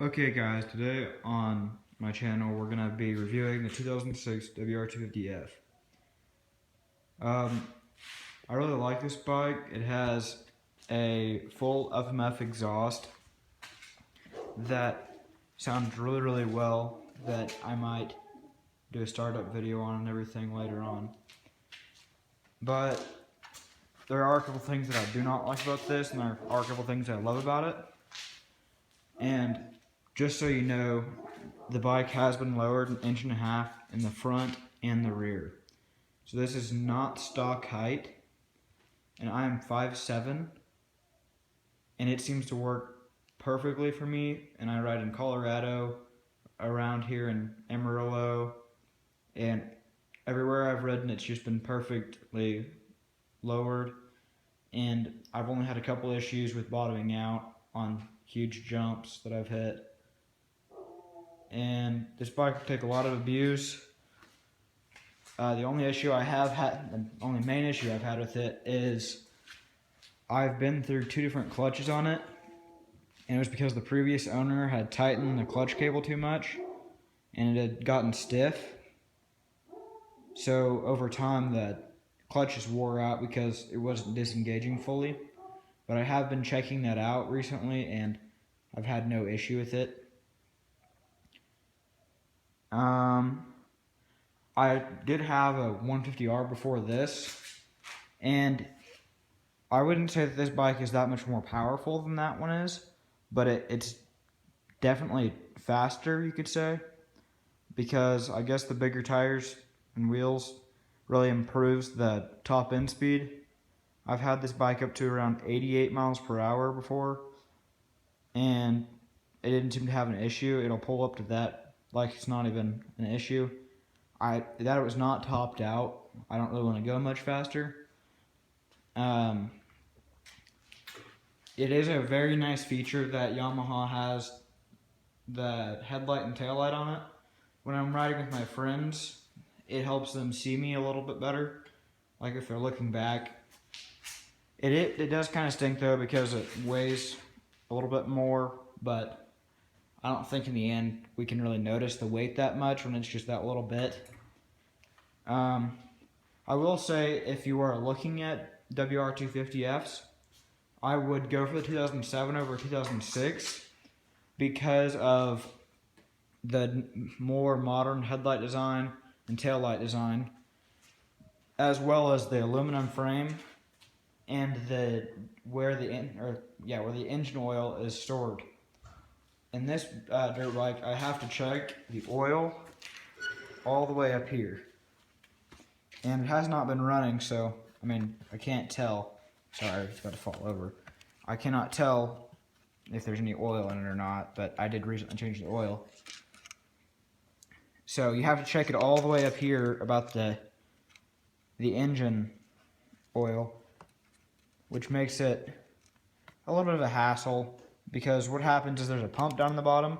Okay guys, today on my channel we're going to be reviewing the 2006 WR250F. I really like this bike. It has a full FMF exhaust that sounds really well, that I might do a startup video on and everything later on. But there are a couple things that I do not like about this, and there are a couple things I love about it. And just so you know, the bike has been lowered 1.5 inches in the front and the rear. So this is not stock height, and I am 5'7", and it seems to work perfectly for me. And I ride in Colorado, around here in Amarillo, and everywhere I've ridden it's just been perfectly lowered. And I've only had a couple issues with bottoming out on huge jumps that I've hit. And this bike will take a lot of abuse. The only issue I have had, the only main issue I've had with it is I've been through 2 different clutches on it, and it was because the previous owner had tightened the clutch cable too much, and it had gotten stiff. So over time the clutches wore out because it wasn't disengaging fully. But I have been checking that out recently, and I've had no issue with it. I did have a 150R before this, and I wouldn't say that this bike is that much more powerful than that one is, but it's definitely faster, you could say, because I guess the bigger tires and wheels really improves the top end speed. I've had this bike up to around 88 miles per hour before, and it didn't seem to have an issue. It'll pull up to that like it's not even an issue. That it was not topped out. I don't really want to go much faster. It is a very nice feature that Yamaha has, the headlight and taillight on it. When I'm riding with my friends, it helps them see me a little bit better, like if they're looking back. It does kind of stink though because it weighs a little bit more, but I don't think in the end we can really notice the weight that much when it's just that little bit. I will say, if you are looking at WR250Fs, I would go for the 2007 over 2006 because of the more modern headlight design and taillight design, as well as the aluminum frame and where the engine oil is stored. In this dirt bike, I have to check the oil all the way up here, and it has not been running, so I mean I can't tell. Sorry, it's about to fall over. I cannot tell if there's any oil in it or not, but I did recently change the oil. So you have to check it all the way up here about the engine oil, which makes it a little bit of a hassle, because what happens is there's a pump down the bottom,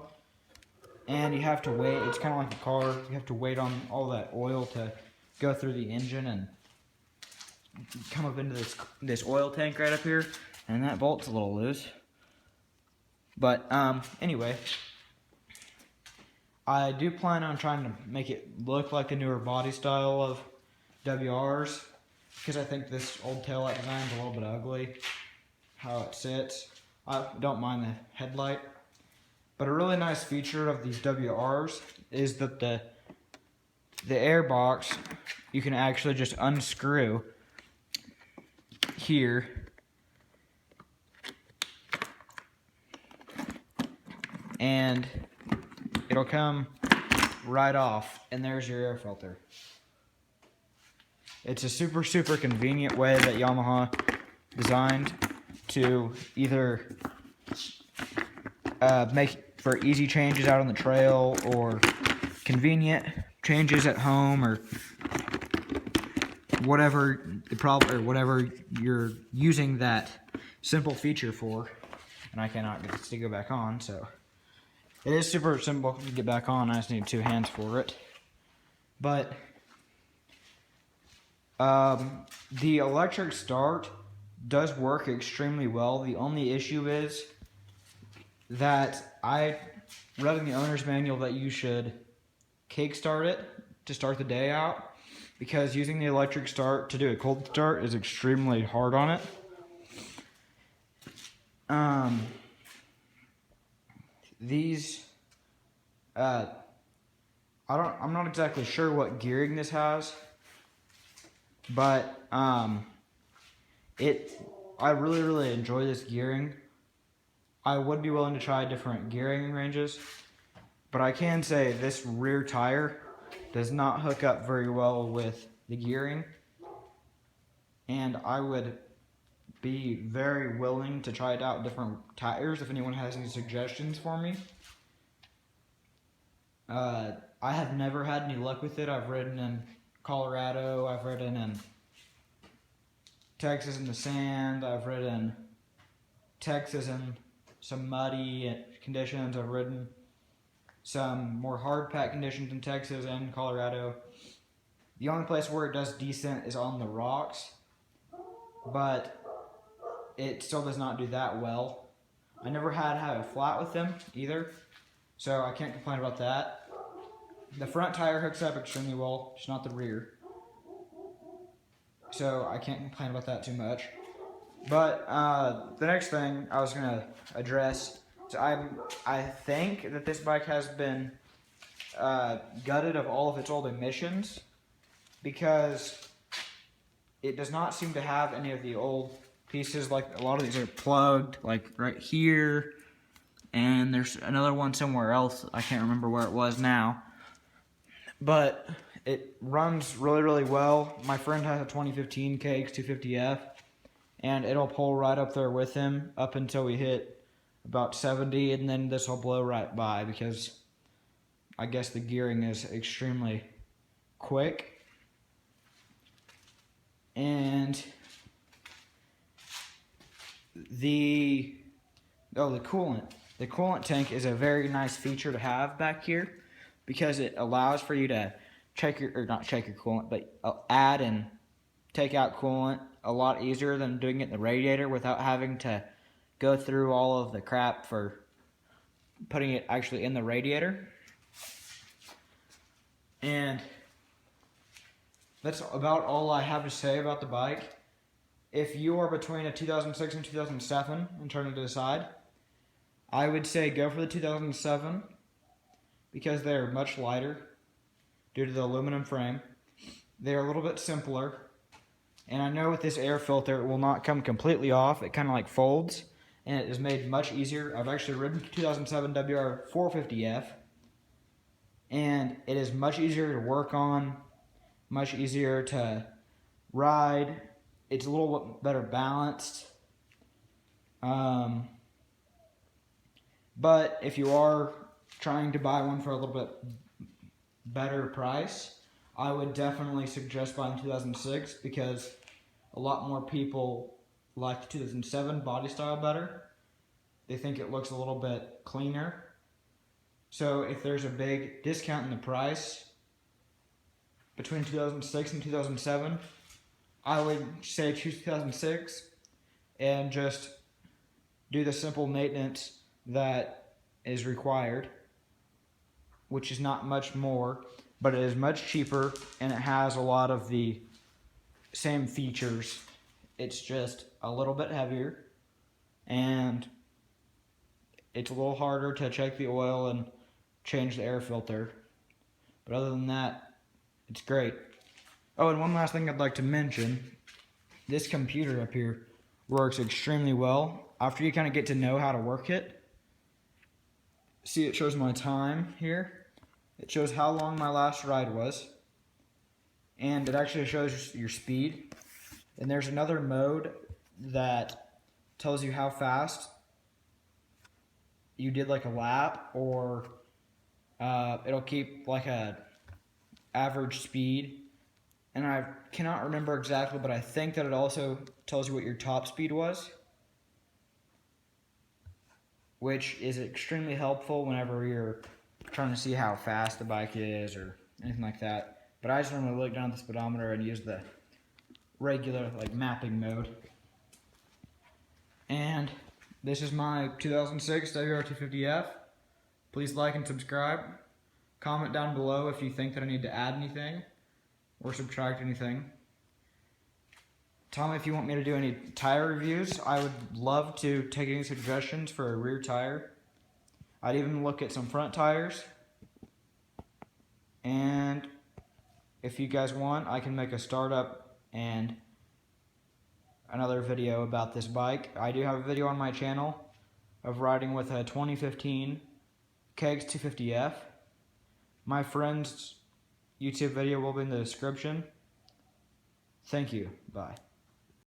and you have to wait. It's kind of like a car. You have to wait on all that oil to go through the engine and come up into this oil tank right up here, and that bolt's a little loose. But anyway, I do plan on trying to make it look like the newer body style of WRs, because I think this old taillight design is a little bit ugly, how it sits. I don't mind the headlight, but a really nice feature of these WRs is that the air box, you can actually just unscrew here and it'll come right off, and there's your air filter. It's a super convenient way that Yamaha designed to either make for easy changes out on the trail, or convenient changes at home, or whatever the problem, or whatever you're using that simple feature for. And I cannot get this to go back on, so it is super simple to get back on. I just need 2 hands for it. But the electric start does work extremely well. The only issue is that I read in the owner's manual that you should kickstart it to start the day out, because using the electric start to do a cold start is extremely hard on it. These, I'm not exactly sure what gearing this has, but I really enjoy this gearing. I would be willing to try different gearing ranges, but I can say this rear tire does not hook up very well with the gearing, and I would be very willing to try it out with different tires if anyone has any suggestions for me. I have never had any luck with it. I've ridden in Colorado, I've ridden in Texas in the sand, I've ridden Texas in some muddy conditions, I've ridden some more hard pack conditions in Texas and Colorado. The only place where it does decent is on the rocks, but it still does not do that well. I never had a flat with them either, so I can't complain about that. The front tire hooks up extremely well, just not the rear, so I can't complain about that too much. But the next thing I was going to address, so I think that this bike has been gutted of all of its old emissions, because it does not seem to have any of the old pieces. Like, a lot of these are plugged, like right here, and there's another one somewhere else. I can't remember where it was now, but it runs really well. My friend has a 2015 WR250F, and it'll pull right up there with him up until we hit about 70, and then this will blow right by, because I guess the gearing is extremely quick. And the coolant. The coolant tank is a very nice feature to have back here, because it allows for you to check your, or not check your coolant, but add and take out coolant a lot easier than doing it in the radiator, without having to go through all of the crap for putting it actually in the radiator. And that's about all I have to say about the bike. If you are between a 2006 and 2007 and trying to decide, I would say go for the 2007, because they're much lighter due to the aluminum frame. They're a little bit simpler, and I know with this air filter it will not come completely off. It kind of like folds, and it is made much easier. I've actually ridden 2007 WR250F, and it is much easier to work on, much easier to ride. It's a little bit better balanced. But if you are trying to buy one for a little bit better price, I would definitely suggest buying 2006, because a lot more people like the 2007 body style better. They think it looks a little bit cleaner. So if there's a big discount in the price between 2006 and 2007, I would say choose 2006 and just do the simple maintenance that is required, which is not much more, but it is much cheaper, and it has a lot of the same features. It's just a little bit heavier, and it's a little harder to check the oil and change the air filter. But other than that, it's great. Oh, and one last thing I'd like to mention. This computer up here works extremely well. After you kind of get to know how to work it, see, it shows my time here. It shows how long my last ride was, and it actually shows your speed. And there's another mode that tells you how fast you did like a lap, or it'll keep like a average speed. And I cannot remember exactly, but I think that it also tells you what your top speed was, which is extremely helpful whenever you're trying to see how fast the bike is or anything like that. But I just normally look down at the speedometer and use the regular like mapping mode. And This is my 2006 WR250F. Please like and subscribe. Comment down below if you think that I need to add anything or subtract anything. Tell me if you want me to do any tire reviews. I would love to take any suggestions for a rear tire. I'd even look at some front tires. And if you guys want, I can make a startup and another video about this bike. I do have a video on my channel of riding with a 2015 WR250F. My friend's YouTube video will be in the description. Thank you. Bye.